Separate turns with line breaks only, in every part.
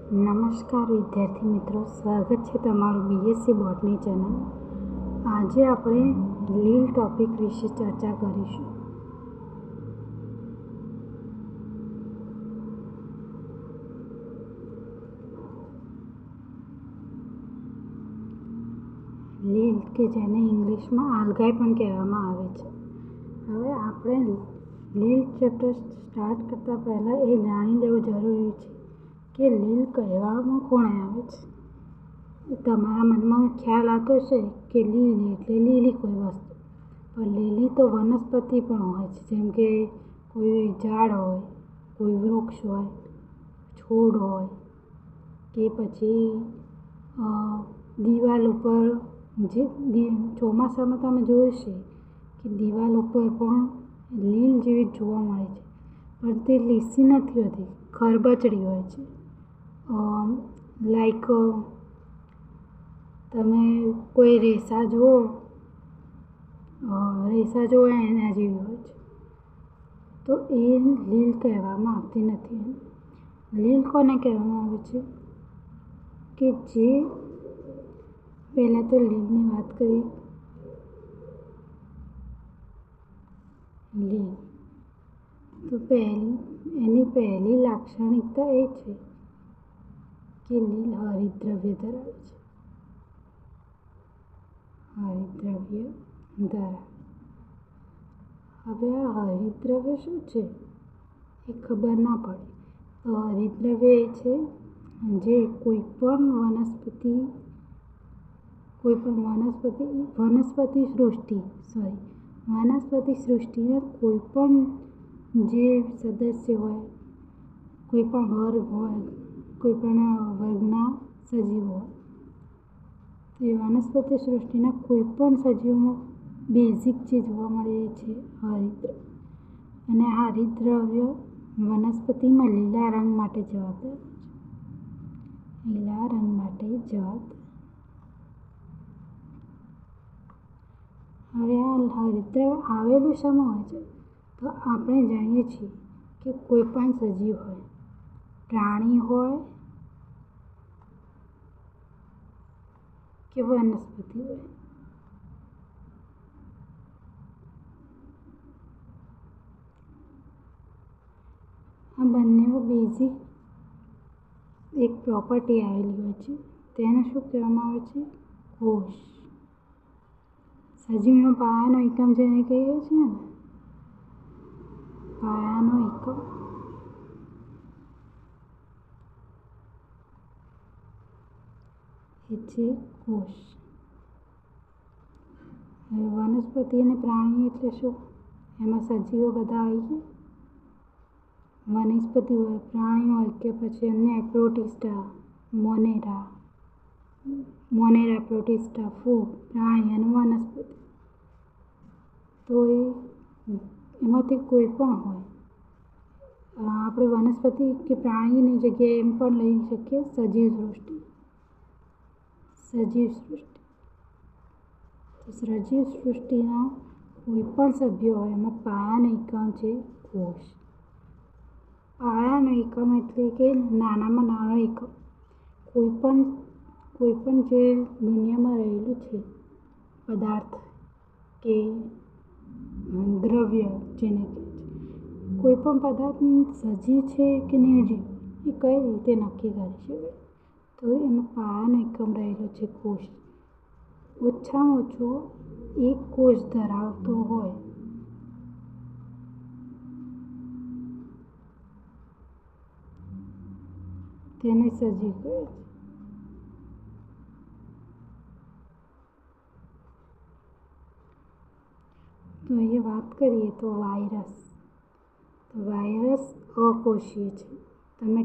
નમસ્કાર વિદ્યાર્થી મિત્રો, સ્વાગત છે તમારું બીએસસી બોટની ચેનલ. આજે આપણે લીલ ટોપિક વિશે ચર્ચા કરીશું. લીલ કે જેને ઇંગ્લિશમાં આલ્ગાઈ પણ કહેવામાં આવે છે. હવે આપણે લીલ ચેપ્ટર સ્ટાર્ટ કરતાં પહેલાં એ જાણી લેવું જરૂરી છે કે લીલ કહેવામાં કોણે આવે છે. તમારા મનમાં ખ્યાલ આવતો છે કે લીલ એટલે લીલી કોઈ વસ્તુ, પણ લીલી તો વનસ્પતિ પણ હોય છે. જેમ કે કોઈ ઝાડ હોય, કોઈ વૃક્ષ હોય, છોડ હોય, કે પછી દિવાલ ઉપર જે ચોમાસામાં તમે જોયું છે કે દિવાલ ઉપર પણ લીલ જેવી જોવા મળે છે, પણ તે લીસી નથી હોતી, ખરબચડી હોય છે. લાઈક તમે કોઈ રેસા જુઓ એના જેવી હોય છે, તો એ લીલ કહેવામાં આવતી નથી. લીલ કોને કહેવામાં આવે છે કે જે પહેલાં તો લીલની વાત કરીએ. લીલ તો એની પહેલી લાક્ષણિકતા એ છે કે લીલ હરિતદ્રવ્ય ધરાવે છે. હવે આ હરિતદ્રવ્ય શું છે એ ખબર ના પડે તો હરિતદ્રવ્ય એ છે જે કોઈ પણ વનસ્પતિ સૃષ્ટિના કોઈ પણ જે સદસ્ય હોય, કોઈ પણ વર્ગ હોય, કોઈ પણ વર્ગના સજીવો હોય, તો એ વનસ્પતિ સૃષ્ટિના કોઈ પણ સજીવોમાં બેઝિક જે જોવા મળે એ છે હરિતદ્રવ્ય. અને આ હરિતદ્રવ્ય વનસ્પતિમાં લીલા રંગ માટે જવાબદાર છે. હવે આ હરિતદ્રવ્ય આવેલું શામાં હોય છે? તો આપણે જાણીએ છીએ કે કોઈ પણ સજીવ હોય, પ્રાણી હોય કે વનસ્પતિ હોય, આ બંનેમાં બેઝિક એક પ્રોપર્ટી આવેલી હોય છે. તેને શું કહેવામાં આવે છે? કોષ. સજીવનો પાયાનો એકમ જેને કહીએ છીએ ને, પાયાનો એકમ એ છે કોષ. હવે વનસ્પતિ અને પ્રાણી એટલે શું? એમાં સજીવો બધા આવી ગયા. વનસ્પતિ હોય, પ્રાણી હોય કે પછી અન્ય પ્રોટિસ્ટા, મોનેરા પ્રોટિસ્ટા, ફૂગ, પ્રાણી અને વનસ્પતિ. તો એમાંથી કોઈ પણ હોય. આપણે વનસ્પતિ કે પ્રાણીની જગ્યાએ એમ પણ લઈ શકીએ સજીવ સૃષ્ટિ. સજીવ સૃષ્ટિના કોઈ પણ સભ્યો હોય એમાં પાયાનો એકમ છે કોષ. પાયાનો એકમ એટલે કે નાનામાં નાનો એકમ. કોઈ પણ જે દુનિયામાં રહેલું છે પદાર્થ કે દ્રવ્ય જેને કહે છે, કોઈ પણ પદાર્થ સજીવ છે કે નિર્જીવ એ કઈ રીતે નક્કી કરી શકાય? તો એમાં પાયાનો એકમ રહેલો છે કોષ. ઓછામાં ઓછો એક કોષ ધરાવતો હોય તેને સજીવ કહે છે. તો અહીંયા વાત કરીએ તો વાયરસ અકોષીય છે. તમે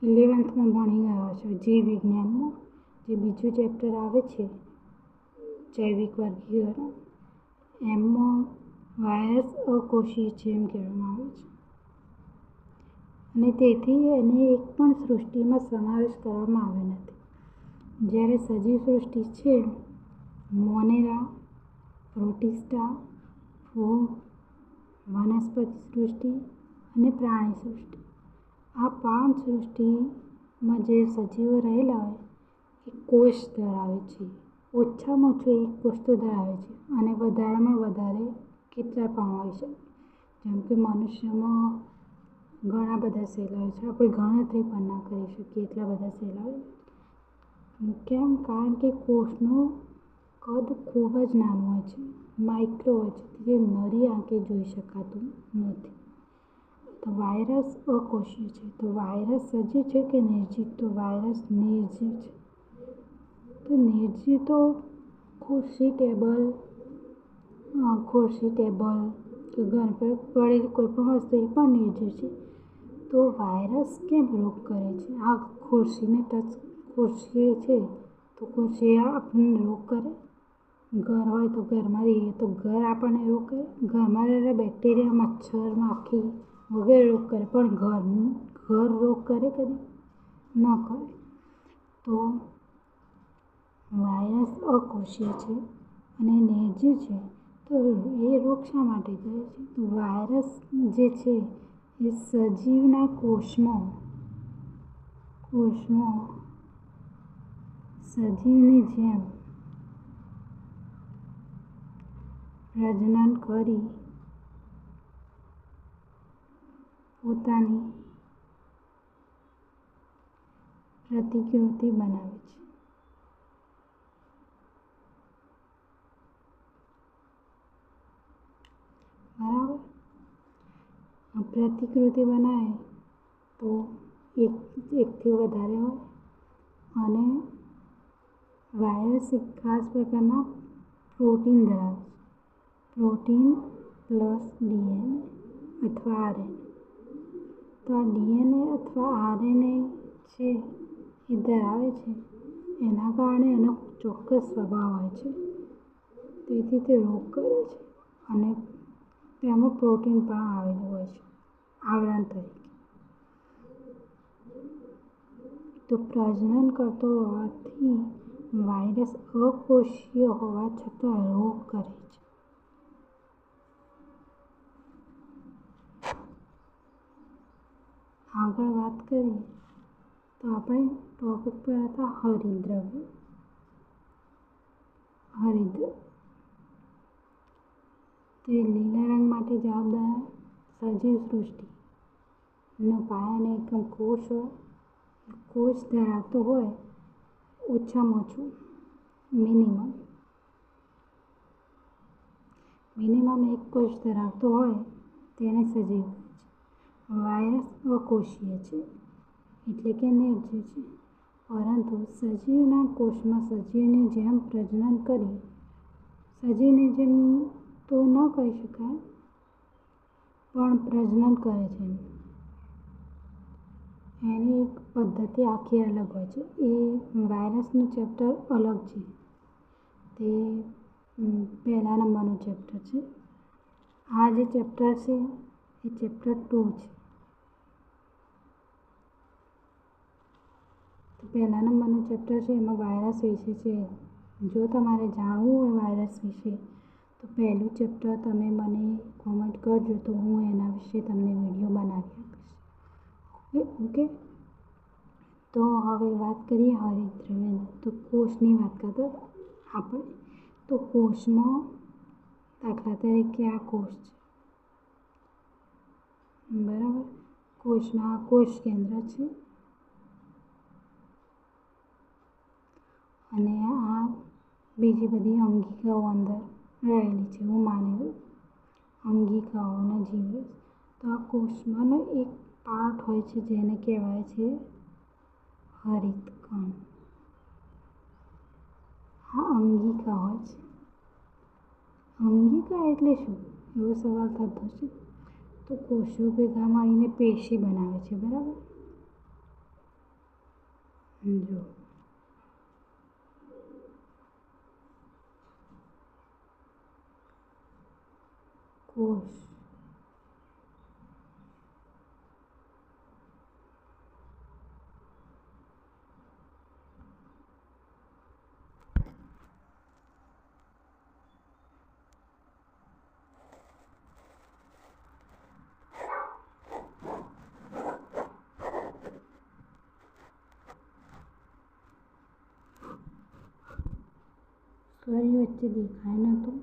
11thમાં ભણી ગયા છો જીવ વિજ્ઞાનમાં, જે બીજું ચેપ્ટર આવે છે જૈવિક વર્ગીકરણ, એમાં વાયરસ અકોષીય છે એમ કહેવામાં આવે છે. અને તેથી એને એક પણ સૃષ્ટિમાં સમાવેશ કરવામાં આવ્યો નથી. જ્યારે સજીવ સૃષ્ટિ છે, મોનેરા, પ્રોટિસ્ટા, ફૂગ, વનસ્પતિ સૃષ્ટિ અને પ્રાણી સૃષ્ટિ, આ પ્રાણ સૃષ્ટિમાં જે સજીવો રહેલા હોય એ કોષ ધરાવે છે. ઓછામાં ઓછું એક કોષ તો ધરાવે છે અને વધારેમાં વધારે કેટલા પણ હોય છે. જેમ કે મનુષ્યમાં ઘણા બધા સેલ હોય છે. આપણે ગણતરી પણ ના કરી શકીએ એટલા બધા સેલ હોય. કેમ? કારણ કે કોષનું કદ ખૂબ જ નાનું હોય છે, માઇક્રો હોય છે, જે નરી આંખે જોઈ શકાતું નથી. તો વાયરસ અકોષીય છે. તો વાયરસ સજીવ છે કે નિર્જીવ? તો વાયરસ નિર્જીવ છે. તો નિર્જીવ તો ખુરશી, ટેબલ કે ઘર પર પડેલી કોઈ પણ વસ્તુ એ પણ નિર્જીવ છે. તો વાયરસ કેમ રોગ કરે છે? આ ખુરશી છે તો ખુરશી આપણને રોગ કરે? ઘર હોય તો ઘરમાં રહીએ તો ઘર આપણને રોગ કરે? ઘરમાં રહેલા બેક્ટેરિયા, મચ્છર, માખી વગેરે રોગ કરે, પણ ઘર રોગ કરે કદી? ન કરે. તો વાયરસ અકોષીય છે અને નિર્જીવ છે. તો એ રોગ શા માટે કરે છે? તો વાયરસ જે છે એ સજીવના કોષમાં સજીવની જેમ પ્રજનન કરી પોતાની પ્રતિકૃતિ બનાવે છે. બરાબર? પ્રતિકૃતિ બનાવે તો એકથી વધારે હોય અને વાયરસ એક ખાસ પ્રકારના પ્રોટીન ધરાવે છે. પ્રોટીન પ્લસ DNA અથવા RNA. તો આ DNA અથવા RNA છે એ ધરાવે છે, એના કારણે એનો ચોક્કસ સ્વભાવ હોય છે. તેથી તે રોગ કરે છે અને તેમાં પ્રોટીન પણ આવેલું હોય છે આવરણ તરીકે. તો પ્રજનન કરતો હોવાથી વાયરસ અકોષીય હોવા છતાં રોગ કરે છે. આગળ વાત કરીએ તો આપણે ટોપિક પર હતા હરિતદ્રવ્ય. તે લીલા રંગ માટે જવાબદાર સજીવ સૃષ્ટિનો પાયાનો એકમ કોષ હોય. કોષ ધરાવતો હોય ઓછામાં ઓછું મિનિમમ એક કોષ ધરાવતો હોય તેને સજીવ કહે છે. વાયરસ અકોષીય છે એટલે કે નિર્જીવ છે, પરંતુ સજીવના કોષમાં સજીવની જેમ પ્રજનન કરી, સજીવની જેમ તો ન કહી શકાય, પણ પ્રજનન કરે છે. એની એક પદ્ધતિ આખી અલગ હોય છે. એ વાયરસનું ચેપ્ટર અલગ છે. તે પહેલા નંબરનું ચેપ્ટર છે. આ જે ચેપ્ટર છે એ ચેપ્ટર 2 છે. તો પહેલા નંબરનું ચેપ્ટર છે એમાં વાયરસ વિશે છે. જો તમારે જાણવું હોય વાયરસ વિશે તો પહેલું ચેપ્ટર તમે મને કોમેન્ટ કરજો તો હું એના વિશે તમને વિડીયો બનાવી આપીશ. ઓકે? તો હવે વાત કરીએ હરિતદ્રવ્યની. તો કોષની વાત કરતા આપણે. તો કોષમાં દાખલા તરીકે આ કોષ છે. બરાબર? કોષમાં કોષ કેન્દ્ર છે અને આ બીજી બધી અંગિકાઓ અંદર રહેલી છે. હું માની લઉં અંગિકાઓના જીવરસ. તો આ કોષમાંનો એક પાર્ટ હોય છે જેને કહેવાય છે હરિતકણ. આ અંગિકા હોય છે. અંગિકા એટલે શું? એવો સવાલ થતો છે. તો કોષો ભેગા મળીને પેશી બનાવે છે. બરાબર? જો કોષ છોકરીઓ વચ્ચે દેખાય નહોતું.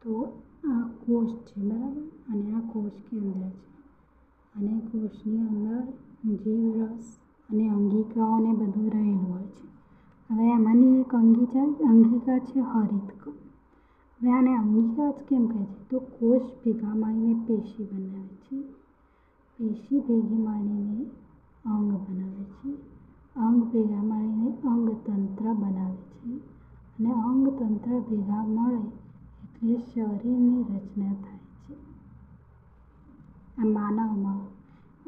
તો આ કોષ છે, બરાબર, અને આ કોષ કેન્દ્ર છે, અને કોષની અંદર જીવરસ અને અંગિકાઓને બધું રહેલું હોય છે. હવે આમાંની એક અંગિકા છે હરિતકણ. હવે આને અંગિકા જ કેમ કહે છે? તો કોષ ભેગા મળીને પેશી બનાવે છે, પેશી ભેગી મળીને અંગ બનાવે છે, અંગ ભેગા મળીને અંગતંત્ર બનાવે છે, અને અંગતંત્ર ભેગા મળે એટલે શરીરની રચના થાય છે. આ માનવમાં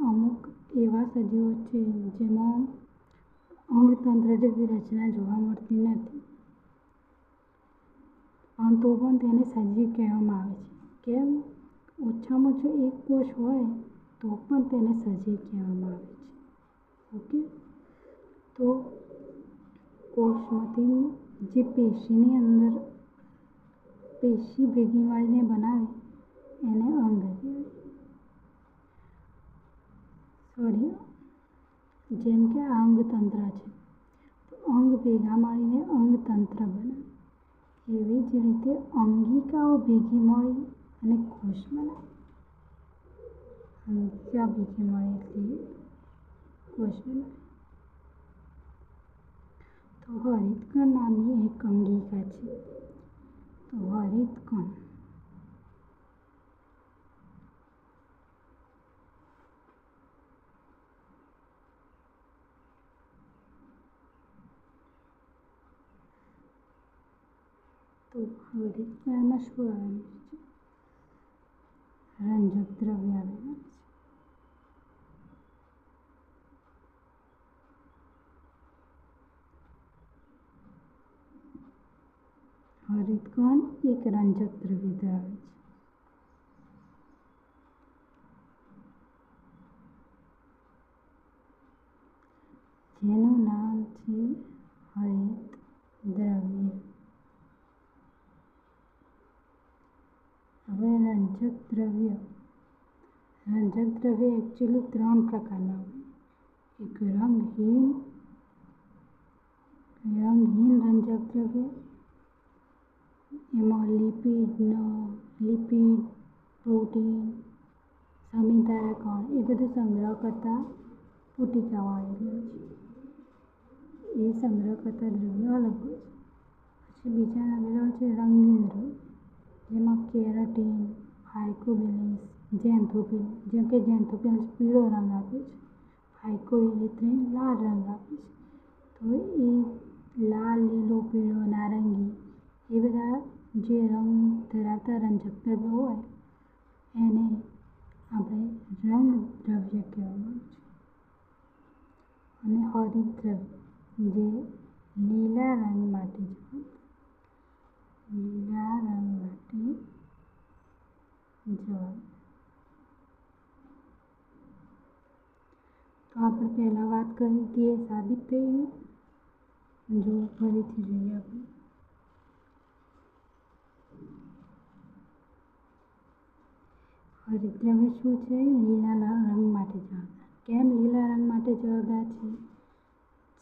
અમુક એવા સજીવો છે જેમાં અંગતંત્ર જેવી રચના જોવા મળતી નથી, પણ તો પણ તેને સજીવ કહેવામાં આવે છે. કેમ? ઓછામાં ઓછો એક કોષ હોય તો પણ તેને સજીવ કહેવામાં આવે છે. ઓકે, તો કોષમાંથી જે પેશીની અંદર પેશી ભેગી મળીને બનાવે એને અંગ કહેવાય. જેમ કે આ અંગતંત્ર છે, તો અંગ ભેગા મળીને અંગતંત્ર બનાવે. એવી જ રીતે અંગિકાઓ ભેગી મળી અને કોષ બનાવે. અંગિકા ભેગી મળે એટલે કોષ બનાવે. તો હરિતકણ નામની એક અંગિકા છે. તો હરિતકણ હરિતકણમાં શું આવેલું છે? રંજક દ્રવ્ય આવેલું છે. હરિતકણ એક રંજક દ્રવ્ય ધરાવે છે. જેનું નામ છે હરિત દ્રવ્ય. હવે રંજક દ્રવ્ય એકચ્યુઅલી 3 પ્રકારના હોય. એક રંગહીન રંજક દ્રવ્ય, એમાં લિપિડ, પ્રોટીન, સમીધારક એ બધું સંગ્રહ કરતા પુટિકાઓ આવેલી હોય છે. એ સંગ્રહ કરતા દ્રવ્યો અલગ હોય છે. પછી બીજા આવેલા છે રંગીન દ્રવ્ય, જેમાં કેરાટીન, ફાયકોબિલિન્સ, ઝેન્થોફિલ. જેમ કે ઝેન્થોફિલ્સ પીળો રંગ આપે છે, ફાયકોઇલેથ્રિન લાલ રંગ આપે છે. તો એ લાલ, લીલો, પીળો, નારંગી એ બધા જે રંગ ધરાવતા રંજક દ્રવ્યો હોય એને આપણે રંગદ્રવ્ય કહેવામાં આવે છે. અને હરિતદ્રવ્ય જે લીલા રંગ માટે જવાબ. તો આપણે પહેલાં વાત કરી હતી એ સાબિત થઈ ગયું. જો ફરીથી જોઈએ આપણે. હરિતદ્રવ્ય શું છે? લીલા રંગ માટે જવાબદાર. કેમ લીલા રંગ માટે જવાબદાર છે?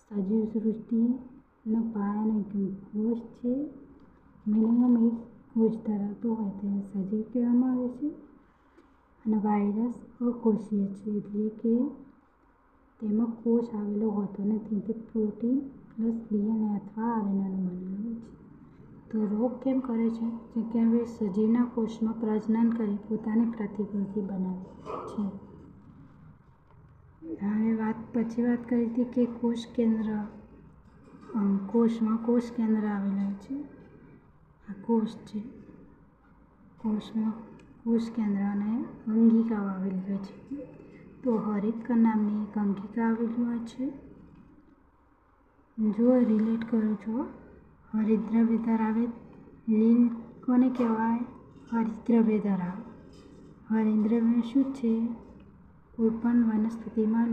સજીવ સૃષ્ટિનો પાયાનો એકમ કોષ છે. મિનિમમ એક કોષ ધરાવતો હોય તેને સજીવ કહેવામાં આવે છે. અને વાયરસ અકોષીય છે, એટલે કે તેમાં કોષ આવેલો હોતો નથી. તે પ્રોટીન પ્લસ DNA અથવા RNAનું બનેલું હોય છે. તો રોગ કેમ કરે છે? કે હવે સજીવના કોષમાં પ્રજનન કરી પોતાની પ્રતિકૃતિ બનાવે છે. હવે પછી વાત કરી હતી કે કોષ કેન્દ્ર, કોષમાં કોષ કેન્દ્ર આવેલું છે. આ કોષ છે, કોષમાં કોષ કેન્દ્ર અને અંગિકાઓ આવેલી હોય છે. તો હરિતકણ નામની એક અંગિકા આવેલી હોય છે. જો રિલેટ કરું છું, હરિતદ્રવ્ય ધરાવે. લીલ કોને કહેવાય? હરિતદ્રવ્ય ધરાવે. હરિતદ્રવ્ય શું છે? કોઈપણ વનસ્પતિમાં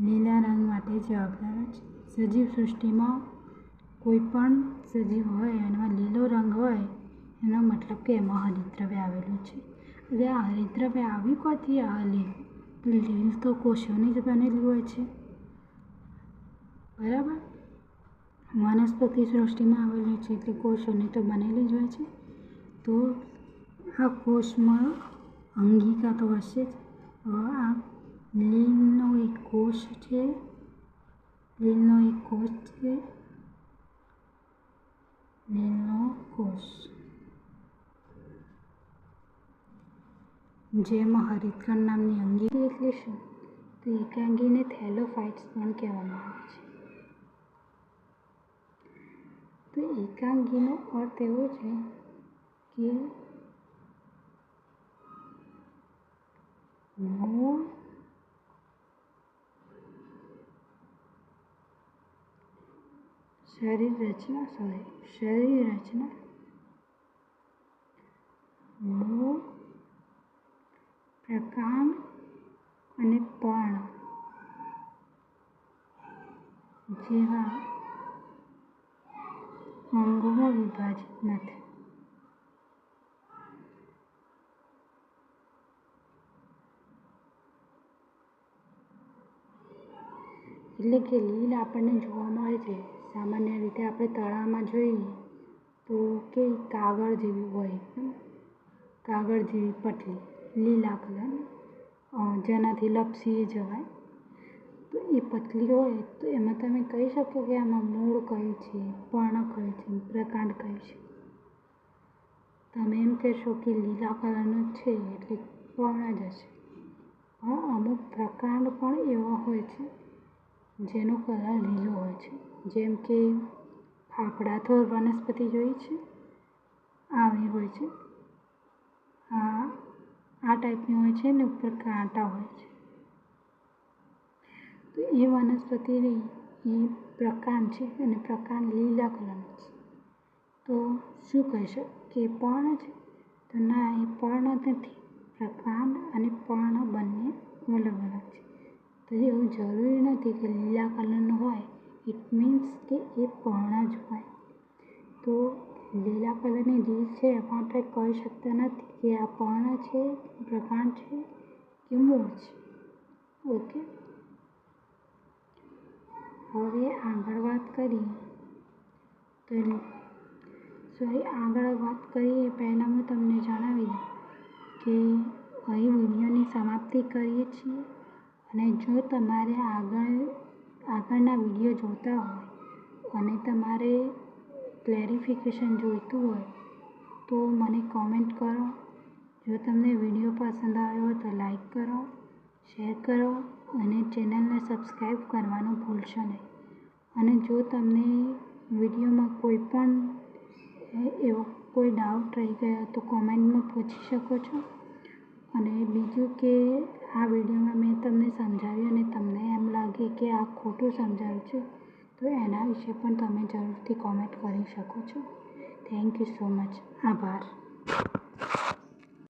લીલા રંગ માટે જવાબદાર છે. સજીવ સૃષ્ટિમાં કોઈ પણ સજીવ હોય એમાં લીલો રંગ હોય એનો મતલબ કે એમાં હરિતદ્રવ્ય આવેલું છે. હવે આ હરિતદ્રવ્ય આવ્યું ક્યાંથી? આ લીલ. તો લીલ તો કોષોની જ બનેલી હોય છે, બરાબર. વનસ્પતિ સૃષ્ટિમાં આવેલી છે એટલે કોષોની તો બનેલી જ હોય છે. તો આ કોષમાં અંગિકા તો હશે જ. આ લીલનો એક કોષ છે. લીલનો કોષ જેમાં હરિતકણ નામની અંગિકા એટલે શું? તો એકાંગીને થેલોફાઇટ્સ પણ કહેવામાં આવે છે. તો એકાંગીનો અર્થ એવો છે કે મૂળ શરીર રચના મૂળ પ્રકાંડ અને પર્ણ જેવા અંગોમાં વિભાજિત નથી. એટલે કે લીલ આપણને જોવા મળે છે. સામાન્ય રીતે આપણે તળાવમાં જોઈએ તો કે કાગળ જેવી હોય, કાગળ જેવી પટલી લીલા કલરની, જેનાથી લપસી જવાય. તો એ પતલી હોય તો એમાં તમે કહી શકો કે આમાં મૂળ કયું છે, પર્ણ કયું છે, પ્રકાંડ કયું છે. તમે એમ કહેશો કે લીલા કલરનું છે એટલે પર્ણ જ હશે. પણ અમુક પ્રકાંડ પણ એવા હોય છે જેનો કલર લીલો હોય છે. જેમ કે ફાફડાથોર વનસ્પતિ જોઈ છે, આવી હોય છે. આ ટાઈપની હોય છે ને ઉપર કાંટા હોય છે. તો એ વનસ્પતિની એ પ્રકાંડ છે અને પ્રકાંડ લીલા કલરનું છે. તો શું કહેશો કે પર્ણ છે? તો ના, એ પર્ણ નથી. પ્રકાંડ અને પર્ણ બંને અલગ અલગ છે. તો એવું જરૂરી નથી કે લીલા કલરનું હોય ઇટ મીન્સ કે એ પર્ણ જ હોય. તો લીલા કલરની લીલ છે એમાં આપણે કહી શકતા નથી કે આ પર્ણ છે, પ્રકાંડ છે કે મૂળ છે. ઓકે. હવે આગળ વાત કરીએ એ પહેલાં હું તમને જણાવી દઉં કે અહીં વિડીયોની સમાપ્તિ કરીએ છીએ. અને જો તમારે આગળના વિડીયો જોતા હોય અને તમારે ક્લેરિફિકેશન જોઈતું હોય તો મને કોમેન્ટ કરો. જો તમને વિડીયો પસંદ આવ્યો હોય તો લાઈક કરો, શેર કરો અને ચેનલને સબસ્ક્રાઈબ કરવાનું ભૂલશો નહીં. અને જો તમને વિડીયોમાં કોઈ પણ એવો કોઈ ડાઉટ રહી ગયો તો કોમેન્ટમાં પૂછી શકો છો. અને બીજું કે આ વિડીયોમાં મેં તમને સમજાવ્યું અને તમને એમ લાગે કે આ ખોટું સમજાવ્યું છે તો એના વિશે પણ તમે જરૂરથી કોમેન્ટ કરી શકો છો. Thank you so much. આભાર.